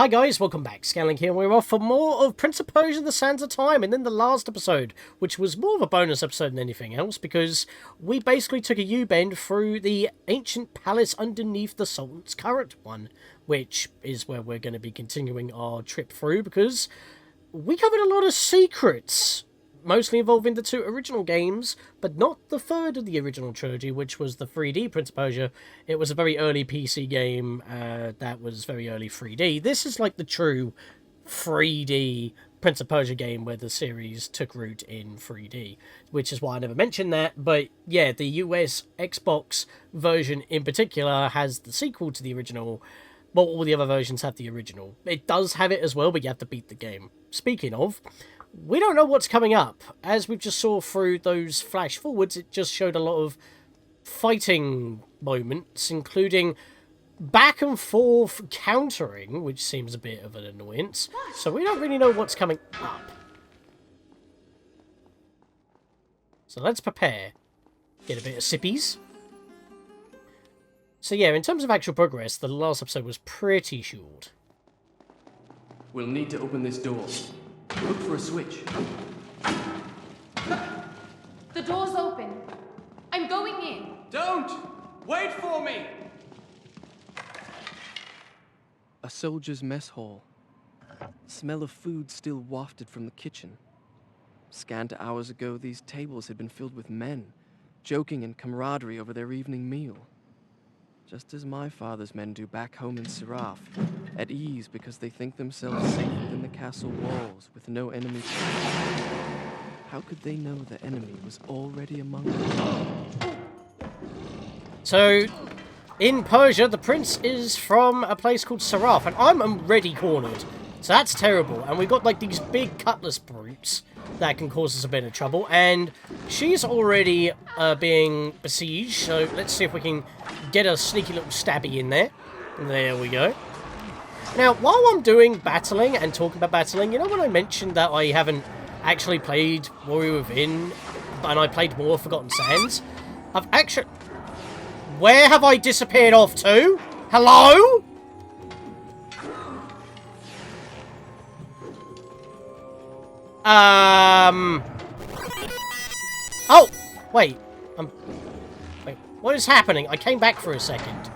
Hi guys, welcome back. Scatlink here. We're off for more of Prince of Persia: The Sands of Time, and then the last episode, which was more of a bonus episode than anything else, because we basically took a U-bend through the ancient palace underneath the Sultan's current one, which is where we're going to be continuing our trip through, because we covered a lot of secrets, mostly involving the two original games, but not the third of the original trilogy, which was the 3D Prince of Persia. It was a very early PC game that was very early 3D. This is like the true 3D Prince of Persia game where the series took root in 3D, which is why I never mentioned that. But yeah, the US Xbox version in particular has the sequel to the original, but all the other versions have the original. It does have it as well, but you have to beat the game. Speaking of, we don't know what's coming up. As we just saw through those flash forwards, it just showed a lot of fighting moments, including back and forth countering, which seems a bit of an annoyance. So we don't really know what's coming up. So let's prepare. Get a bit of sippies. So yeah, in terms of actual progress, the last episode was pretty short. We'll need to open this door. Look for a switch. The door's open. I'm going in. Don't! Wait for me! A soldier's mess hall. Smell of food still wafted from the kitchen. Scant hours ago, these tables had been filled with men, joking in camaraderie over their evening meal. Just as my father's men do back home in Seraph, at ease because they think themselves safe within the castle walls with no enemy. How could they know the enemy was already among them? So, in Persia, the prince is from a place called Seraph, and I'm already cornered. So that's terrible. And we've got like these big cutlass brutes that can cause us a bit of trouble, and she's already being besieged, so let's see if we can get a sneaky little stabby in there. There we go. Now, while I'm doing battling and talking about battling, you know when I mentioned that I haven't actually played Warrior Within, and I played more Forgotten Sands? I've actually... Where have I disappeared off to? Hello? Oh! Wait. Wait. What is happening? I came back for a second.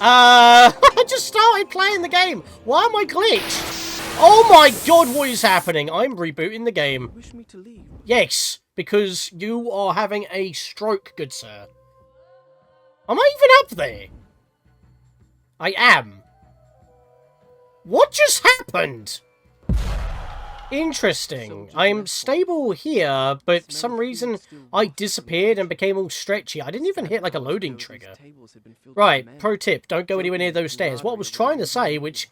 I just started playing the game. Why am I glitched? Oh my god, what is happening? I'm rebooting the game. Wish me to leave? Yes, because you are having a stroke, good sir. Am I even up there? I am. What just happened? Interesting. I'm stable here, but for some reason I disappeared and became all stretchy. I didn't even hit like a loading trigger. Right, pro tip, don't go anywhere near those stairs. What I was trying to say, which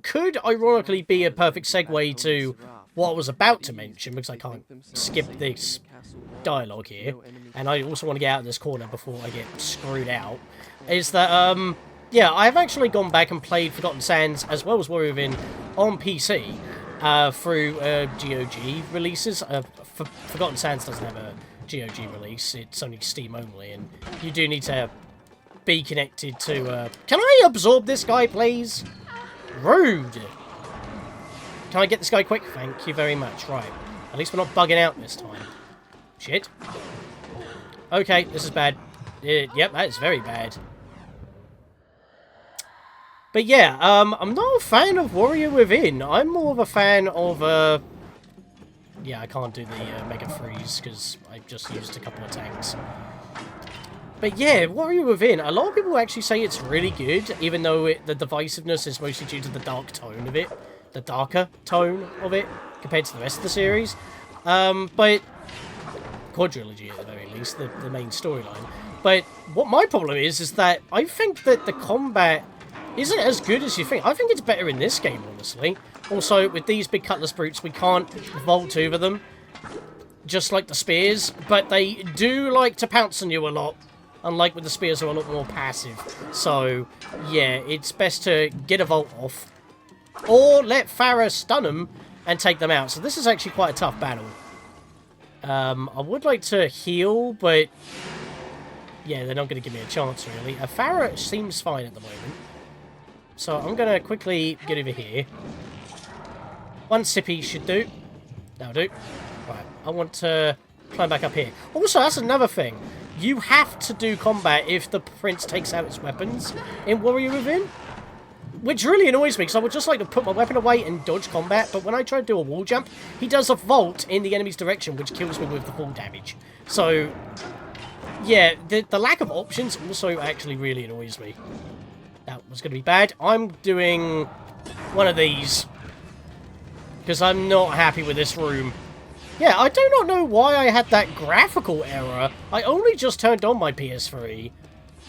could ironically be a perfect segue to what I was about to mention, because I can't skip this dialogue here, and I also want to get out of this corner before I get screwed out, is that, yeah, I've actually gone back and played Forgotten Sands as well as Warrior Within on PC. Through GOG releases. Forgotten Sands doesn't have a GOG release, it's only Steam only, and you do need to be connected to... Can I absorb this guy, please? Rude! Can I get this guy quick? Thank you very much. Right. At least we're not bugging out this time. Shit. Okay, this is bad. Yep, that is very bad. But yeah, I'm not a fan of Warrior Within. I'm more of a fan of, yeah, I can't do the Mega Freeze, because I just used a couple of tanks. But yeah, Warrior Within, a lot of people actually say it's really good, even though the divisiveness is mostly due to the dark tone of it. The darker tone of it, compared to the rest of the series. But, quadrilogy at the very least, the main storyline. But what my problem is that I think that the combat isn't as good as you think. I think it's better in this game, honestly. Also, with these big cutlass brutes, we can't vault over them, just like the spears, but they do like to pounce on you a lot, unlike with the spears who are a lot more passive. So, yeah, it's best to get a vault off, or let Farah stun them and take them out. So this is actually quite a tough battle. I would like to heal, but yeah, they're not going to give me a chance, really. Farah seems fine at the moment. So I'm going to quickly get over here. One sippy should do. That'll do. Right, I want to climb back up here. Also, that's another thing. You have to do combat if the prince takes out its weapons in Warrior Within. Which really annoys me, because I would just like to put my weapon away and dodge combat, but when I try to do a wall jump, he does a vault in the enemy's direction, which kills me with the fall damage. So, yeah, the lack of options also actually really annoys me. That was going to be bad. I'm doing one of these, because I'm not happy with this room. Yeah, I do not know why I had that graphical error. I only just turned on my PS3,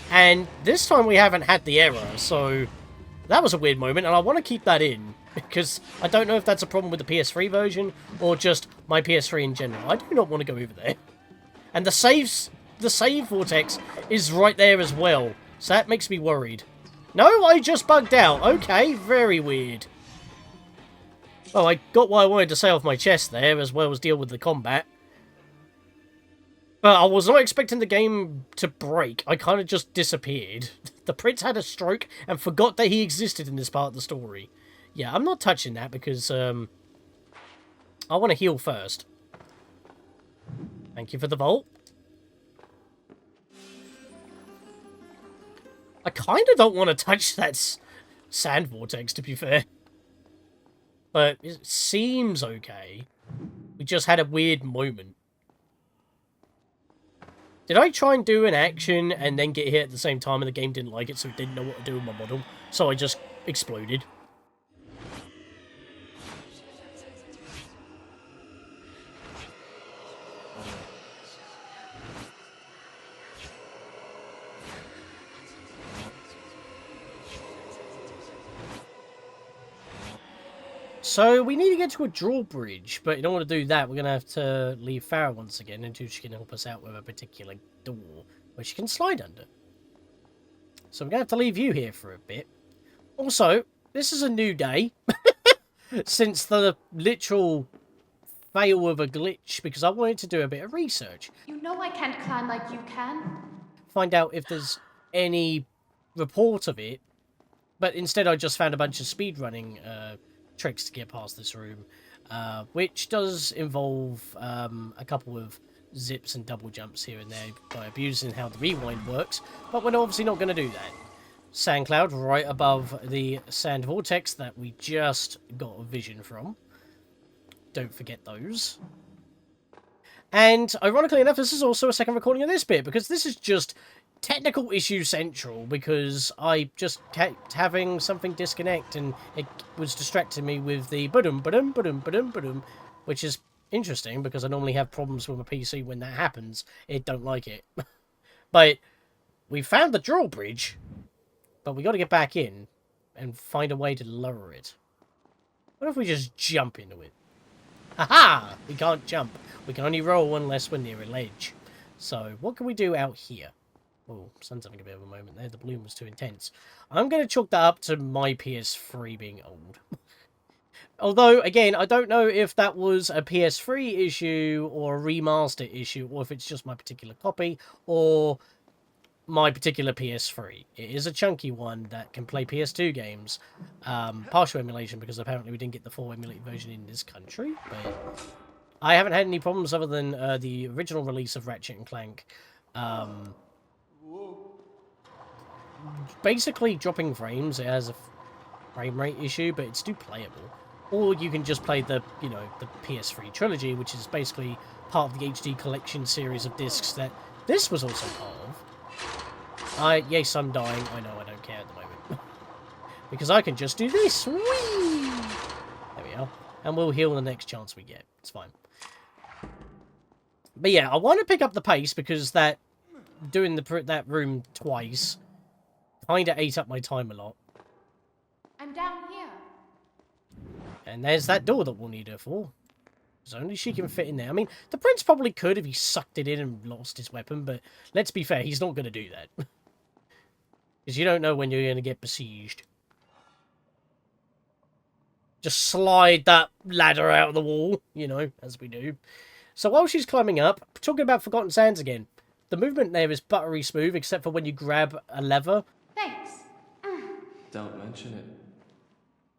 and this time we haven't had the error, so that was a weird moment, and I want to keep that in, because I don't know if that's a problem with the PS3 version, or just my PS3 in general. I do not want to go over there. And the save vortex is right there as well, so that makes me worried. No, I just bugged out. Okay, very weird. Well, I got what I wanted to say off my chest there, as well as deal with the combat. But I was not expecting the game to break. I kind of just disappeared. The prince had a stroke and forgot that he existed in this part of the story. Yeah, I'm not touching that because I want to heal first. Thank you for the vault. I kind of don't want to touch that sand vortex, to be fair. But it seems okay. We just had a weird moment. Did I try and do an action and then get hit at the same time and the game didn't like it, so it didn't know what to do with my model? So I just exploded. So we need to get to a drawbridge, but in order to do that, we're going to have to leave Farah once again until she can help us out with a particular door, which she can slide under. So we're going to have to leave you here for a bit. Also, this is a new day, since the literal fail of a glitch, because I wanted to do a bit of research. You know I can't climb like you can. Find out if there's any report of it, but instead I just found a bunch of speedrunning tricks to get past this room, which does involve a couple of zips and double jumps here and there by abusing how the rewind works, but we're obviously not going to do that. Sand cloud right above the sand vortex that we just got a vision from. Don't forget those. And ironically enough, this is also a second recording of this bit, because this is just technical issue central, because I just kept having something disconnect and it was distracting me with the ba-dum, ba-dum, ba-dum, ba-dum, ba-dum, which is interesting because I normally have problems with my PC when that happens. It don't like it. But we found the drawbridge, but we got to get back in and find a way to lower it. What if we just jump into it? Aha! We can't jump. We can only roll unless we're near a ledge. So what can we do out here? Oh, sun's having a bit of a moment there. The bloom was too intense. I'm going to chalk that up to my PS3 being old. Although, again, I don't know if that was a PS3 issue or a remaster issue, or if it's just my particular copy, or my particular PS3. It is a chunky one that can play PS2 games. Partial emulation, because apparently we didn't get the full emulated version in this country. But I haven't had any problems other than the original release of Ratchet and Clank. Basically dropping frames. It has a frame rate issue, but it's still playable. Or you can just play the, you know, the PS3 trilogy, which is basically part of the HD collection series of discs that this was also part of. Yes, I'm dying. I know, I don't care at the moment. Because I can just do this. Whee! There we are. And we'll heal the next chance we get. It's fine. But yeah, I want to pick up the pace because that doing that room twice kind of ate up my time a lot. I'm down here. And there's that door that we'll need her for. Because only she can fit in there. I mean, the prince probably could if he sucked it in and lost his weapon, but let's be fair, he's not going to do that. Because you don't know when you're going to get besieged. Just slide that ladder out of the wall, you know, as we do. So while she's climbing up, talking about Forgotten Sands again, the movement there is buttery smooth, except for when you grab a lever. Thanks. Don't mention it.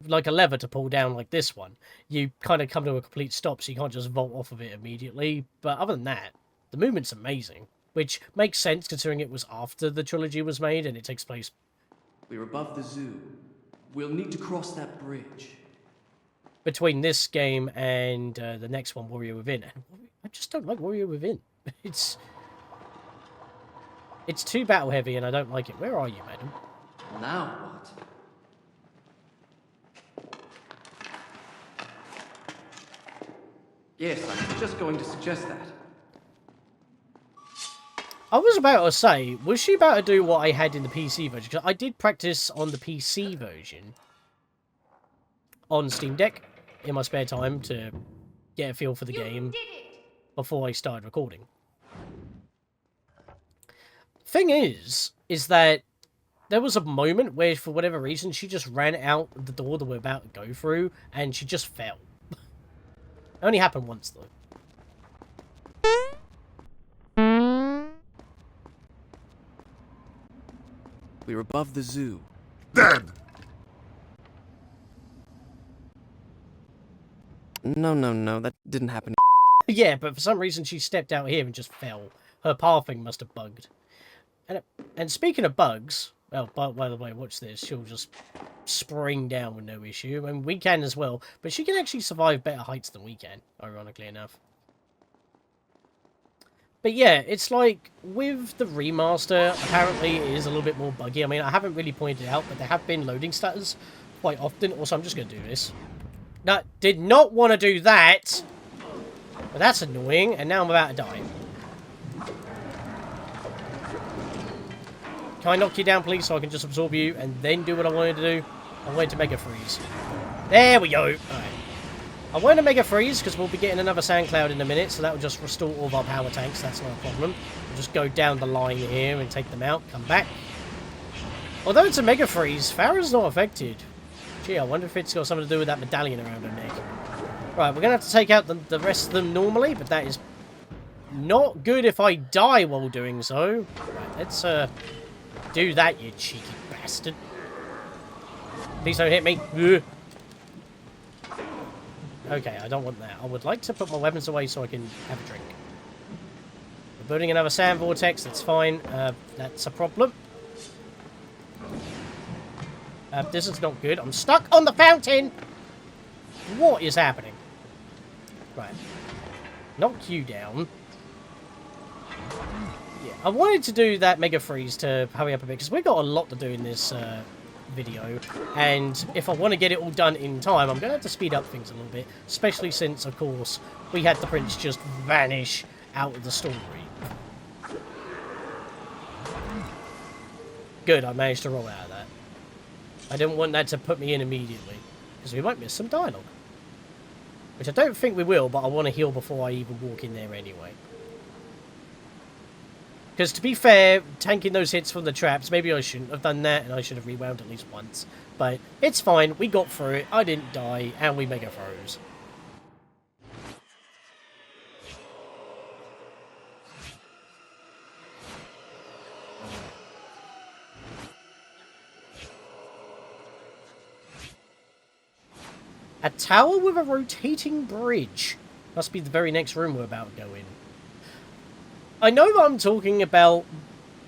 Like a lever to pull down like this one, you kind of come to a complete stop, so you can't just vault off of it immediately. But other than that, the movement's amazing, which makes sense considering it was after the trilogy was made and it takes place. We're above the zoo. We'll need to cross that bridge. Between this game and the next one, Warrior Within. And I just don't like Warrior Within. It's too battle heavy and I don't like it. Where are you, madam? Now what? Yes, I'm just going to suggest that. I was about to say, was she about to do what I had in the PC version? Because I did practice on the PC version on Steam Deck in my spare time to get a feel for the game before I started recording. Thing is that there was a moment where, for whatever reason, she just ran out the door that we're about to go through, and she just fell. It only happened once, though. We're above the zoo. Dead! No, that didn't happen. Yeah, but for some reason she stepped out here and just fell. Her pathing must have bugged. And speaking of bugs, well, by the way, watch this. She'll just spring down with no issue. I mean, we can as well, but she can actually survive better heights than we can, ironically enough. But yeah, it's like, with the remaster, apparently it is a little bit more buggy. I mean, I haven't really pointed it out, but there have been loading stutters quite often. Also, I'm just going to do this. No, did not want to do that! But that's annoying, and now I'm about to die. Can I knock you down, please, so I can just absorb you and then do what I wanted to do? I wanted to Mega Freeze. There we go! Alright. I wanted to Mega Freeze because we'll be getting another sand cloud in a minute, so that will just restore all of our power tanks. That's not a problem. We'll just go down the line here and take them out. Come back. Although it's a Mega Freeze, Farah's not affected. Gee, I wonder if it's got something to do with that medallion around her neck. Right, we're going to have to take out the rest of them normally, but that is not good if I die while doing so. Right, let's do that, you cheeky bastard. Please don't hit me. Ugh. Okay, I don't want that. I would like to put my weapons away so I can have a drink. We're building another sand vortex, that's fine. That's a problem. This is not good. I'm stuck on the fountain! What is happening? Right. Knock you down. Yeah, I wanted to do that Mega Freeze to hurry up a bit, because we've got a lot to do in this video, and if I want to get it all done in time, I'm going to have to speed up things a little bit, especially since, of course, we had the prince just vanish out of the story. Good, I managed to roll out of that. I didn't want that to put me in immediately, because we might miss some dialogue. Which I don't think we will, but I want to heal before I even walk in there anyway. Because to be fair, tanking those hits from the traps, maybe I shouldn't have done that, and I should have rewound at least once. But it's fine, we got through it, I didn't die, and we Mega Froze. A tower with a rotating bridge. Must be the very next room we're about to go in. I know that I'm talking about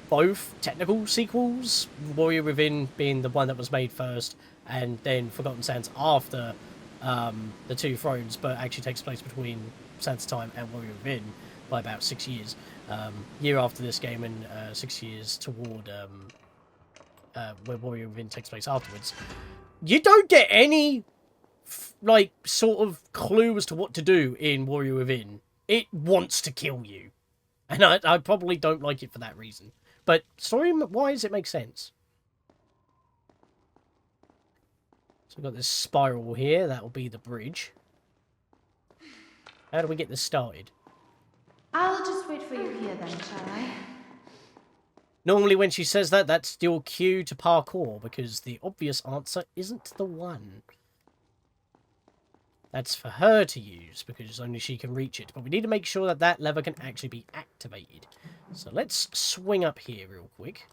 both technical sequels, Warrior Within being the one that was made first, and then Forgotten Sands after the Two Thrones, but actually takes place between Sands of Time and Warrior Within by about 6 years. Year after this game and 6 years toward where Warrior Within takes place afterwards. You don't get any like sort of clue as to what to do in Warrior Within. It wants to kill you. And I probably don't like it for that reason. But story-wise, it makes sense. So we've got this spiral here. That will be the bridge. How do we get this started? I'll just wait for you here then, shall I? Normally when she says that, that's your cue to parkour, because the obvious answer isn't the one. That's for her to use, because only she can reach it. But we need to make sure that that lever can actually be activated. So let's swing up here real quick.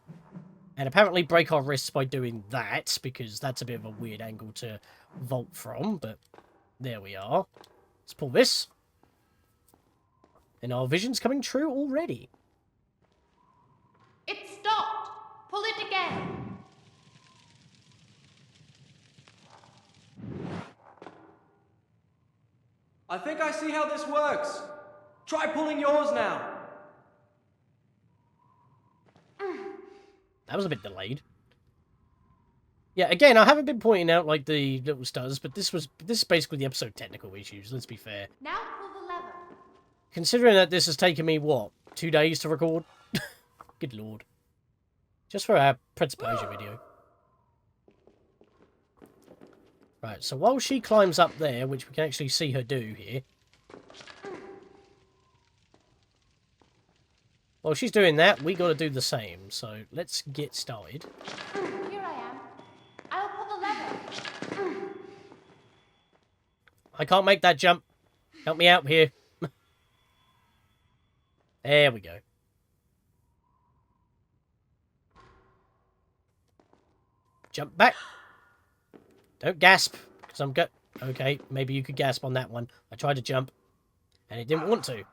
And apparently break our wrists by doing that, because that's a bit of a weird angle to vault from, but there we are. Let's pull this. And our vision's coming true already. It stopped. Pull it again. I think I see how this works. Try pulling yours now. That was a bit delayed. Yeah, again, I haven't been pointing out like the little stutters, but this is basically the episode technical issues, let's be fair. Now pull the lever. Considering that this has taken me, what, 2 days to record? Good lord. Just for our Prince of Persia video. Right, so while she climbs up there, which we can actually see her do here. While she's doing that, we got to do the same. So let's get started. Here I am. I'll pull the lever. I can't make that jump. Help me out here. There we go. Jump back. Don't gasp, because I'm good. Okay, maybe you could gasp on that one. I tried to jump, and it didn't want to.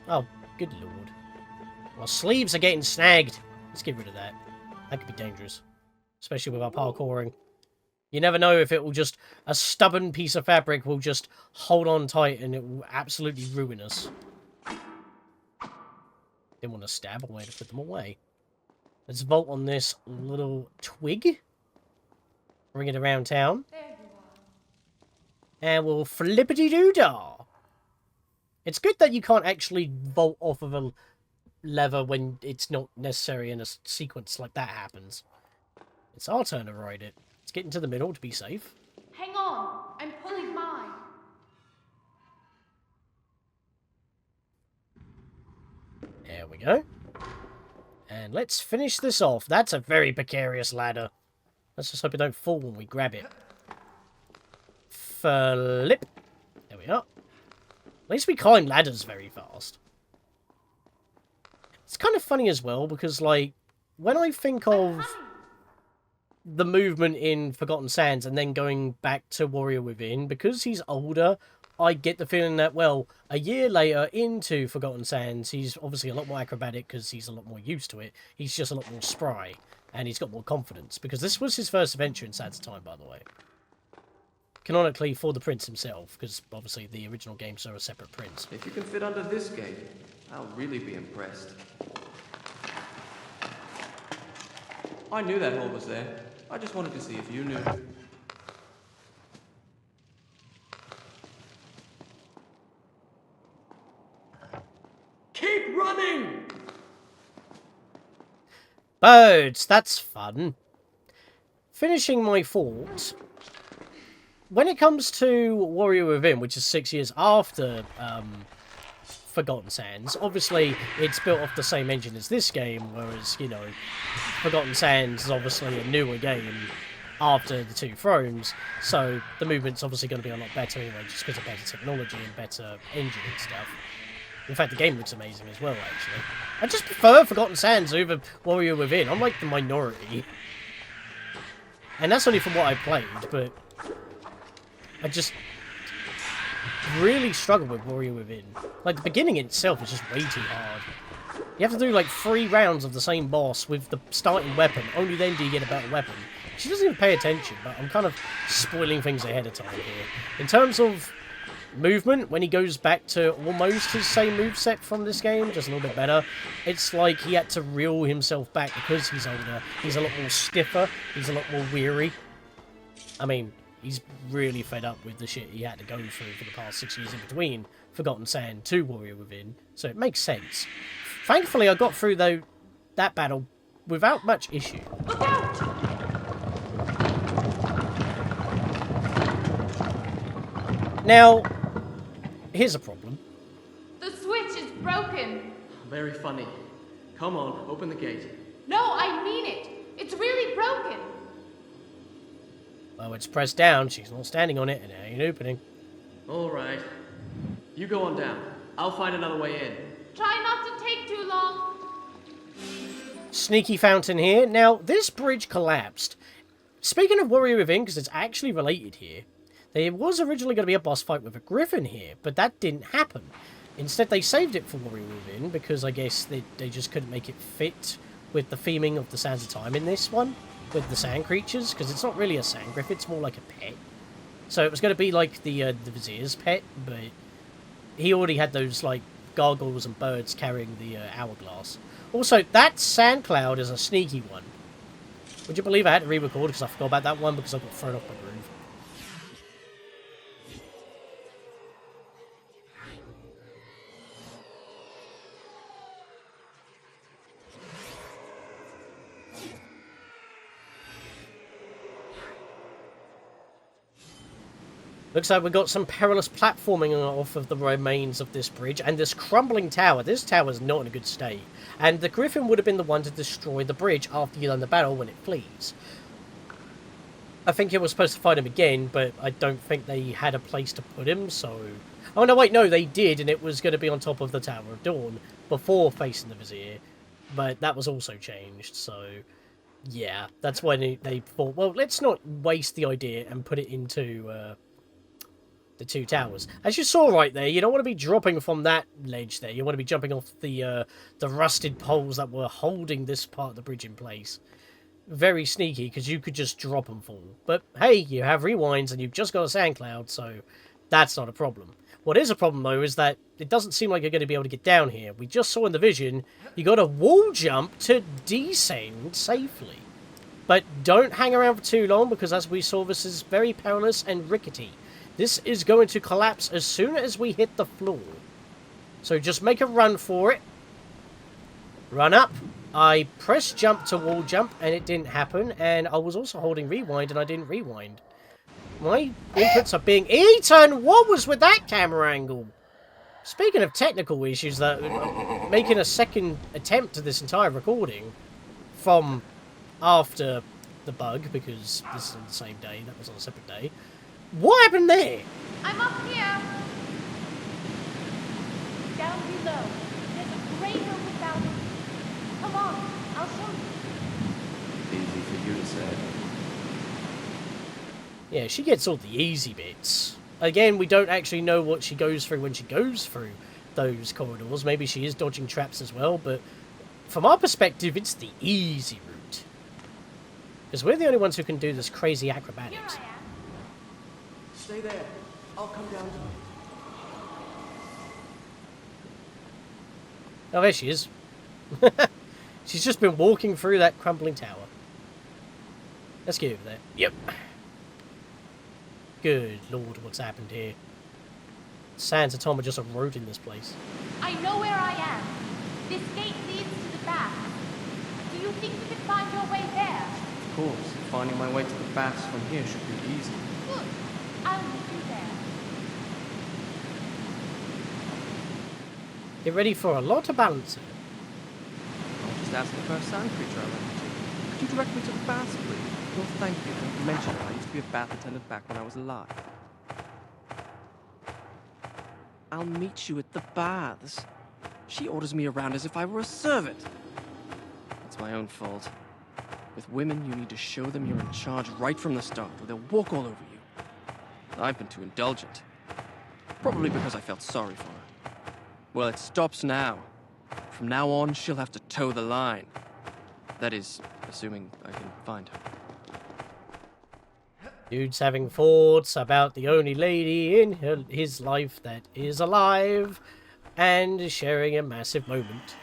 Oh, good lord. Our sleeves are getting snagged. Let's get rid of that. That could be dangerous. Especially with our parkouring. You never know if it will just... A stubborn piece of fabric will just hold on tight and it will absolutely ruin us. Didn't want to stab. I wanted to put them away. Let's vault on this little twig. Bring it around town. There you are. And we'll flippity-doo-dah. It's good that you can't actually vault off of a lever when it's not necessary in a sequence like that happens. It's our turn to ride it. Let's get into the middle to be safe. Hang on. I'm pulling mine. There we go. And let's finish this off. That's a very precarious ladder. Let's just hope it don't fall when we grab it. Flip. There we are. At least we climb ladders very fast. It's kind of funny as well, because, like, when I think of the movement in Forgotten Sands and then going back to Warrior Within, because he's older, I get the feeling that, well, a year later into Forgotten Sands, he's obviously a lot more acrobatic because he's a lot more used to it. He's just a lot more spry, and he's got more confidence, because this was his first adventure in Sands of Time, by the way. Canonically for the prince himself, because obviously the original games are a separate prince. If you can fit under this gate, I'll really be impressed. I knew that hole was there. I just wanted to see if you knew. Keep running! Birds, that's fun. Finishing my fort. When it comes to Warrior Within, which is 6 years after Forgotten Sands, obviously it's built off the same engine as this game, whereas, you know, Forgotten Sands is obviously a newer game after the Two Thrones, so the movement's obviously going to be a lot better anyway, just because of better technology and better engine and stuff. In fact, the game looks amazing as well, actually. I just prefer Forgotten Sands over Warrior Within. I'm like the minority. And that's only from what I played, but I just really struggle with Warrior Within. Like, the beginning itself is just way too hard. You have to do, like, 3 rounds of the same boss with the starting weapon. Only then do you get a better weapon. She doesn't even pay attention, but I'm kind of spoiling things ahead of time here. In terms of movement, when he goes back to almost his same moveset from this game, just a little bit better, it's like he had to reel himself back because he's older. He's a lot more stiffer. He's a lot more weary. I mean, he's really fed up with the shit he had to go through for the past 6 years in between Forgotten Sand to Warrior Within, so it makes sense. Thankfully, I got through, though, that battle without much issue. Look out! Now, here's a problem. The switch is broken. Very funny. Come on, open the gate. No, I mean it. It's really broken. Well, it's pressed down, she's not standing on it, and it ain't opening. All right. You go on down. I'll find another way in. Try not to take take too long. Sneaky fountain here. Now, this bridge collapsed. Speaking of Warrior Within, because it's actually related here, there was originally going to be a boss fight with a griffin here, but that didn't happen. Instead, they saved it for Warrior Within, because I guess they just couldn't make it fit with the theming of the Sands of Time in this one, with the sand creatures, because it's not really a sand griff, it's more like a pet. So it was going to be like the Vizier's pet, but he already had those, like, gargoyles and birds carrying the hourglass. Also, that sand cloud is a sneaky one. Would you believe I had to re-record because I forgot about that one because I got thrown off my groove? Looks like we've got some perilous platforming off of the remains of this bridge, and this crumbling tower. This tower's not in a good state. And the griffin would have been the one to destroy the bridge after you done the battle when it flees. I think it was supposed to fight him again, but I don't think they had a place to put him, so... Oh, no, wait, no, they did, and it was going to be on top of the Tower of Dawn before facing the Vizier. But that was also changed, so... Yeah, that's why they thought, well, let's not waste the idea and put it into... the two towers. As you saw right there, you don't want to be dropping from that ledge there. You want to be jumping off the rusted poles that were holding this part of the bridge in place. Very sneaky, because you could just drop and fall. But hey, you have rewinds and you've just got a sand cloud, so that's not a problem. What is a problem, though, is that it doesn't seem like you're going to be able to get down here. We just saw in the vision, you got a wall jump to descend safely. But don't hang around for too long, because as we saw, this is very perilous and rickety. This is going to collapse as soon as we hit the floor. So just make a run for it. Run up. I pressed jump to wall jump and it didn't happen. And I was also holding rewind and I didn't rewind. My inputs are being eaten. What was with that camera angle? Speaking of technical issues, that making a second attempt to this entire recording from after the bug, because this is on the same day, that was on a separate day. What happened there? I'm up here. Down below. There's a great open fountain. Come on, I'll show you. Easy for you to say. Yeah, she gets all the easy bits. Again, we don't actually know what she goes through when she goes through those corridors. Maybe she is dodging traps as well, but from our perspective, it's the easy route. Because we're the only ones who can do this crazy acrobatics. Stay there. I'll come down to you. Oh, there she is. She's just been walking through that crumbling tower. Let's get over there. Yep. Good lord, what's happened here? Sands of Tom are just eroding this place. I know where I am. This gate leads to the bath. Do you think you can find your way there? Of course, finding my way to the baths from here should be easy. Good. I'll meet you there. Get ready for a lot of balancing. I'll just ask the first sand creature I run into. Could you direct me to the baths, please? Well, thank you. You mentioned I used to be a bath attendant back when I was alive. I'll meet you at the baths. She orders me around as if I were a servant. It's my own fault. With women, you need to show them you're in charge right from the start, or they'll walk all over you. I've been too indulgent. Probably because I felt sorry for her. Well, it stops now. From now on, she'll have to toe the line. That is, assuming I can find her. Dude's having thoughts about the only lady in his life that is alive and sharing a massive moment.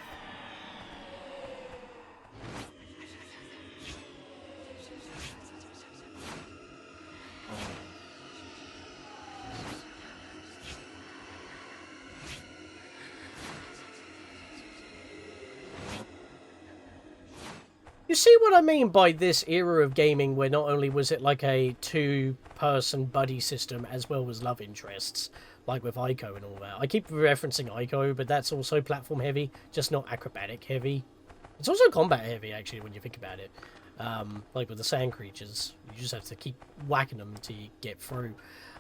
You see what I mean by this era of gaming where not only was it like a two-person buddy system as well as love interests, like with Ico and all that. I keep referencing Ico, but that's also platform heavy, just not acrobatic heavy. It's also combat heavy, actually, when you think about it. Like with the sand creatures, you just have to keep whacking them to get through.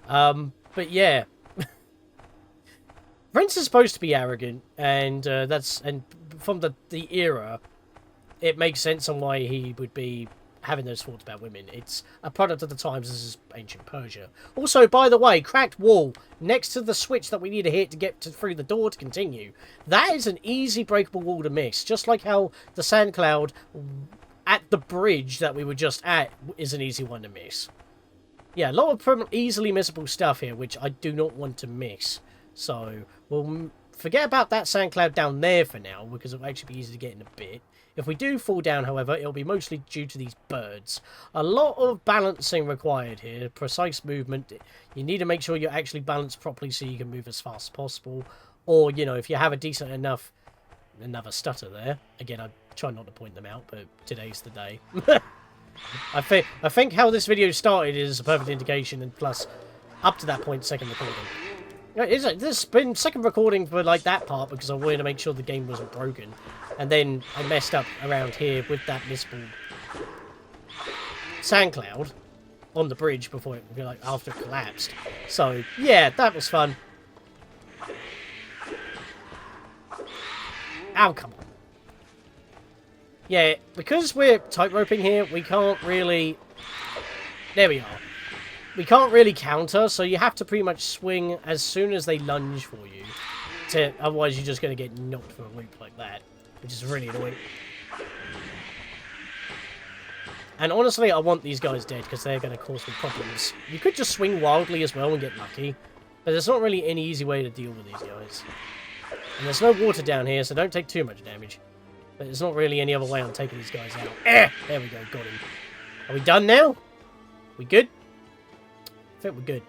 But yeah. Prince is supposed to be arrogant, and from the era, it makes sense on why he would be having those thoughts about women. It's a product of the times. This is ancient Persia. Also, by the way, cracked wall next to the switch that we need to hit to get through the door to continue. That is an easy breakable wall to miss. Just like how the sand cloud at the bridge that we were just at is an easy one to miss. Yeah, a lot of easily missable stuff here, which I do not want to miss. So, we'll forget about that sand cloud down there for now, because it'll actually be easy to get in a bit. If we do fall down, however, it'll be mostly due to these birds. A lot of balancing required here. Precise movement. You need to make sure you're actually balanced properly so you can move as fast as possible. Or, you know, if you have a decent enough... Another stutter there. Again, I try not to point them out, but today's the day. I think how this video started is a perfect indication, and plus, up to that point, second recording. This has been second recording for, like, that part, because I wanted to make sure the game wasn't broken. And then I messed up around here with that missable sand cloud on the bridge before it, like, after it collapsed. So, yeah, that was fun. Ow, come on. Yeah, because we're tightroping here, we can't really... There we are. We can't really counter, so you have to pretty much swing as soon as they lunge for you. Otherwise, you're just going to get knocked for a loop like that, which is really annoying. And honestly, I want these guys dead, because they're going to cause me problems. You could just swing wildly as well and get lucky, but there's not really any easy way to deal with these guys. And there's no water down here, so don't take too much damage. But there's not really any other way on taking these guys out. There we go, got him. Are we done now? We good? I think we're good.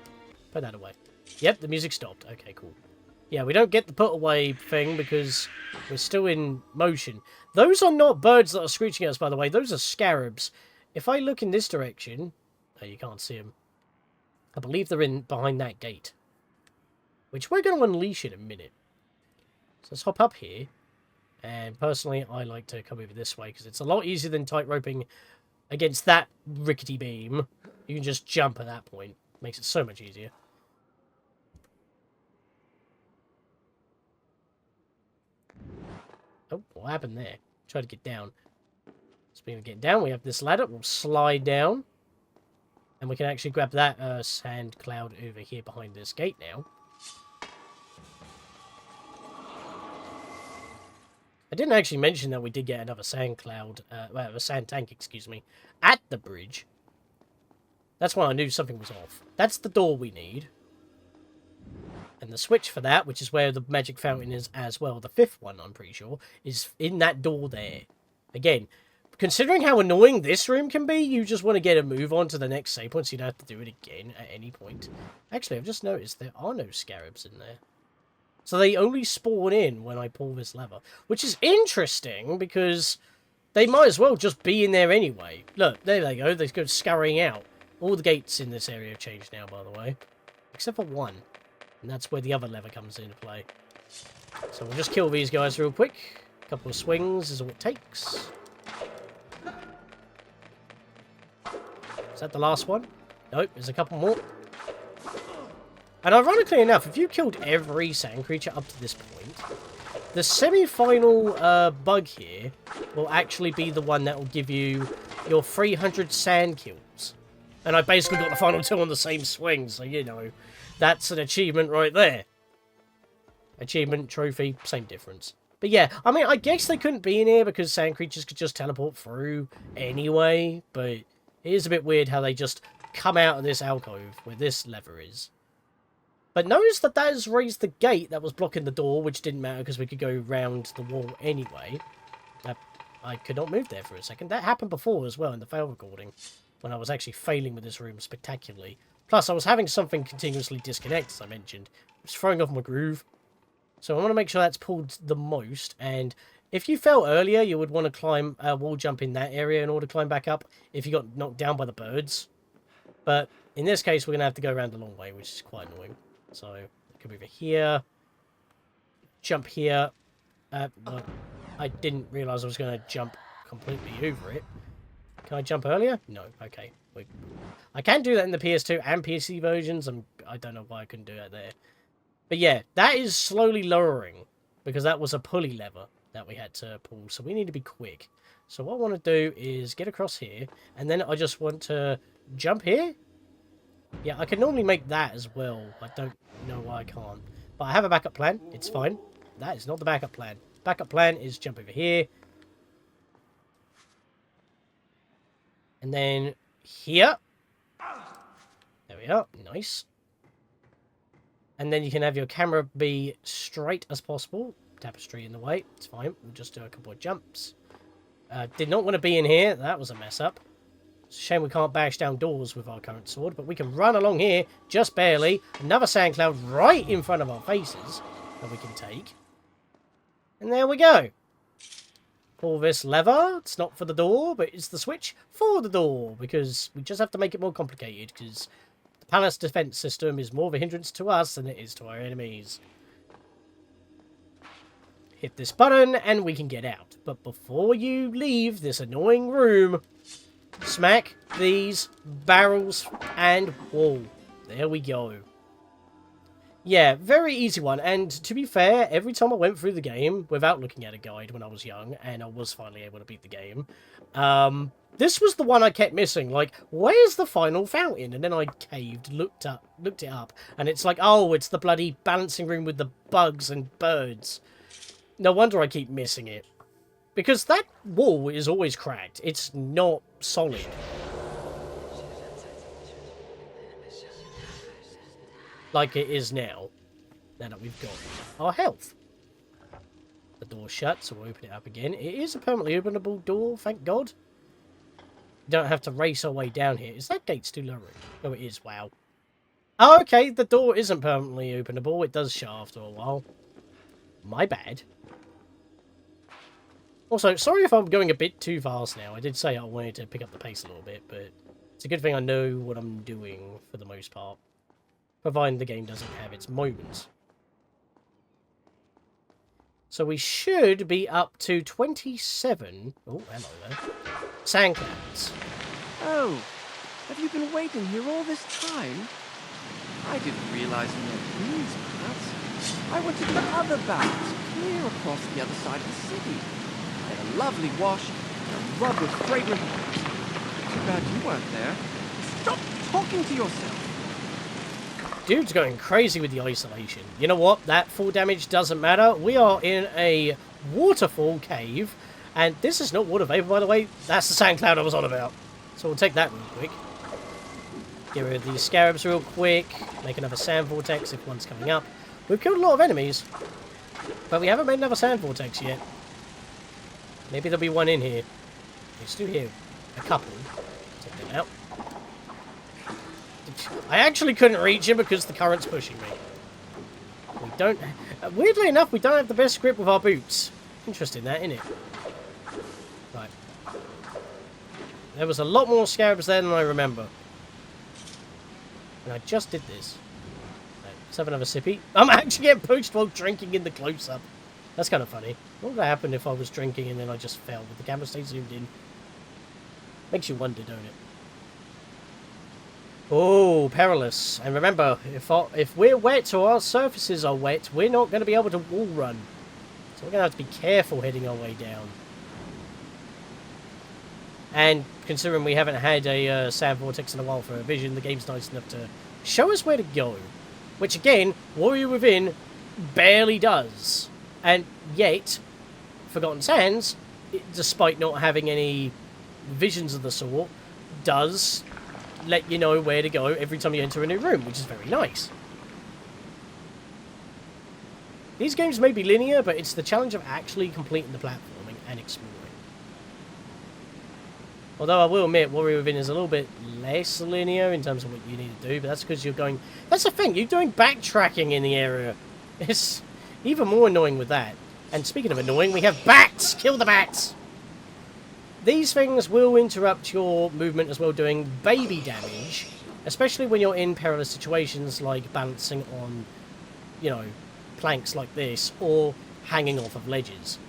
Put that away. Yep, the music stopped. Okay, cool. Yeah, we don't get the put away thing because we're still in motion. Those are not birds that are screeching at us, by the way. Those are scarabs. If I look in this direction... Oh, you can't see them. I believe they're in behind that gate. Which we're going to unleash in a minute. So let's hop up here. And personally, I like to come over this way because it's a lot easier than tight roping against that rickety beam. You can just jump at that point. Makes it so much easier. Oh, what happened there? Try to get down. Speaking of getting down, we have this ladder. We'll slide down. And we can actually grab that sand cloud over here behind this gate now. I didn't actually mention that we did get another sand cloud, well, a sand tank, excuse me, at the bridge. That's when I knew something was off. That's the door we need. And the switch for that, which is where the magic fountain is as well, the fifth one, I'm pretty sure, is in that door there. Again, considering how annoying this room can be, you just want to get a move on to the next save point so you don't have to do it again at any point. Actually, I've just noticed there are no scarabs in there. So they only spawn in when I pull this lever. Which is interesting, because they might as well just be in there anyway. Look, there they go. They go scurrying out. All the gates in this area have changed now, by the way. Except for one. And that's where the other lever comes into play. So we'll just kill these guys real quick. A couple of swings is all it takes. Is that the last one? Nope, there's a couple more. And ironically enough, if you killed every sand creature up to this point, the semi-final bug here will actually be the one that will give you your 300 sand kills. And I basically got the final two on the same swing, so you know, that's an achievement right there. Achievement, trophy, same difference. But yeah, I mean, I guess they couldn't be in here because sand creatures could just teleport through anyway, but it is a bit weird how they just come out of this alcove where this lever is. But notice that that has raised the gate that was blocking the door, which didn't matter because we could go round the wall anyway. I could not move there for a second. That happened before as well in the fail recording, when I was actually failing with this room spectacularly. Plus, I was having something continuously disconnect, as I mentioned. It was throwing off my groove. So I want to make sure that's pulled the most. And if you fell earlier, you would want to climb wall jump in that area in order to climb back up if you got knocked down by the birds. But in this case, we're going to have to go around the long way, which is quite annoying. So, come over here. Jump here. Well, I didn't realise I was going to jump completely over it. Can I jump earlier? No. Okay. I can do that in the PS2 and PC versions. I don't know why I couldn't do that there. But yeah, that is slowly lowering, because that was a pulley lever. that we had to pull, so we need to be quick. So what I want to do is get across here, and then I just want to jump here. Yeah, I can normally make that as well. I don't know why I can't. But I have a backup plan. It's fine. That is not the backup plan. Backup plan is jump over here. And then here. There we are. Nice. And then you can have your camera be straight as possible. Tapestry in the way. It's fine. We'll just do a couple of jumps. Did not want to be in here. That was a mess up. It's a shame we can't bash down doors with our current sword, but we can run along here, just barely. Another sand cloud right in front of our faces that we can take. And there we go. Pull this lever. It's not for the door, but it's the switch for the door, because we just have to make it more complicated, because the palace defense system is more of a hindrance to us than it is to our enemies. Hit this button and we can get out. But before you leave this annoying room, smack these barrels and wall. There we go. Yeah, very easy one. And to be fair, every time I went through the game without looking at a guide when I was young, and I was finally able to beat the game, this was the one I kept missing. Like, where's the final fountain? And then I caved, looked it up, and it's like, oh, it's the bloody balancing room with the bugs and birds. No wonder I keep missing it. Because that wall is always cracked. It's not solid. Like it is now. Now that we've got our health. The door's shut, so we'll open it up again. It is a permanently openable door, thank God. You don't have to race our way down here. Is that gate still lowering? Oh, it is. Wow. Oh, okay. The door isn't permanently openable. It does shut after a while. My bad. Also, sorry if I'm going a bit too fast now. I did say I wanted to pick up the pace a little bit, but it's a good thing I know what I'm doing for the most part. Providing the game doesn't have its moments. So we should be up to 27... Oh, hello there. Sand clouds. Oh, have you been waiting here all this time? I didn't realize you meant these paths. I went to the other paths, clear across the other side of the city. I had a lovely wash and a rub with fragrant oils. Too bad you weren't there. Stop talking to yourself. Dude's going crazy with the isolation. You know what? That full damage doesn't matter. We are in a waterfall cave. And this is not water vapor, by the way. That's the sand cloud I was on about. So we'll take that real quick. Get rid of these scarabs real quick. Make another sand vortex if one's coming up. We've killed a lot of enemies. But we haven't made another sand vortex yet. Maybe there'll be one in here. We still hear a couple. Take them out. I actually couldn't reach him because the current's pushing me. We don't... weirdly enough, we don't have the best grip with our boots. Interesting that, isn't it? Right. There was a lot more scarabs there than I remember. And I just did this. Right, let's have another sippy. I'm actually getting pushed while drinking in the close-up. That's kind of funny. What would happen if I was drinking and then I just fell with the camera stay zoomed in? Makes you wonder, don't it? Oh, perilous. And remember, if we're wet or our surfaces are wet, we're not going to be able to wall run. So we're going to have to be careful heading our way down. And considering we haven't had a sand vortex in a while for a vision, the game's nice enough to show us where to go. Which again, Warrior Within barely does. And yet, Forgotten Sands, despite not having any visions of the sort, does let you know where to go every time you enter a new room, which is very nice. These games may be linear, but it's the challenge of actually completing the platforming and exploring. Although I will admit, Warrior Within is a little bit less linear in terms of what you need to do, but that's because you're going... That's the thing, you're doing backtracking in the area. It's even more annoying with that. And speaking of annoying, we have bats! Kill the bats! These things will interrupt your movement as well, doing baby damage, especially when you're in perilous situations like balancing on, you know, planks like this, or hanging off of ledges.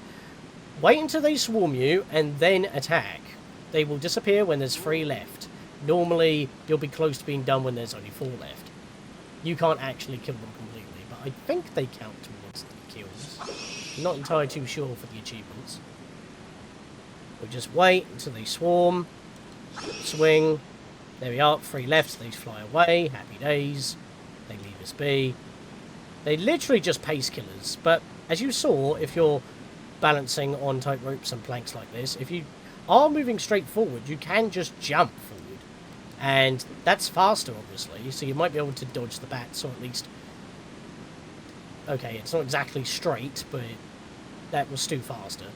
Wait until they swarm you, and then attack. They will disappear when there's 3 left. Normally, you'll be close to being done when there's only 4 left. You can't actually kill them completely, but I think they count towards the kills. I'm not entirely too sure for the achievements. We'll just wait until they swarm, swing. There we are, 3 left, they fly away, happy days. They leave us be. They literally just pace killers, but as you saw, if you're balancing on tight ropes and planks like this, if you are moving straight forward, you can just jump forward. And that's faster, obviously, so you might be able to dodge the bats, or at least... Okay, it's not exactly straight, but that was still faster.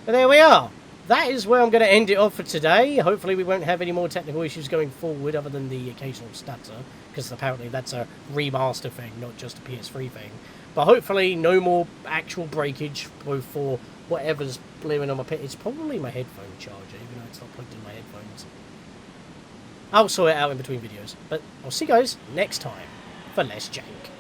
But there we are. That is where I'm going to end it off for today. Hopefully we won't have any more technical issues going forward other than the occasional stutter, because apparently that's a remaster thing, not just a PS3 thing. But hopefully no more actual breakage, both for whatever's blaring on my pit. It's probably my headphone charger, even though it's not plugged in my headphones. I'll sort it out in between videos. But I'll see you guys next time for less jank.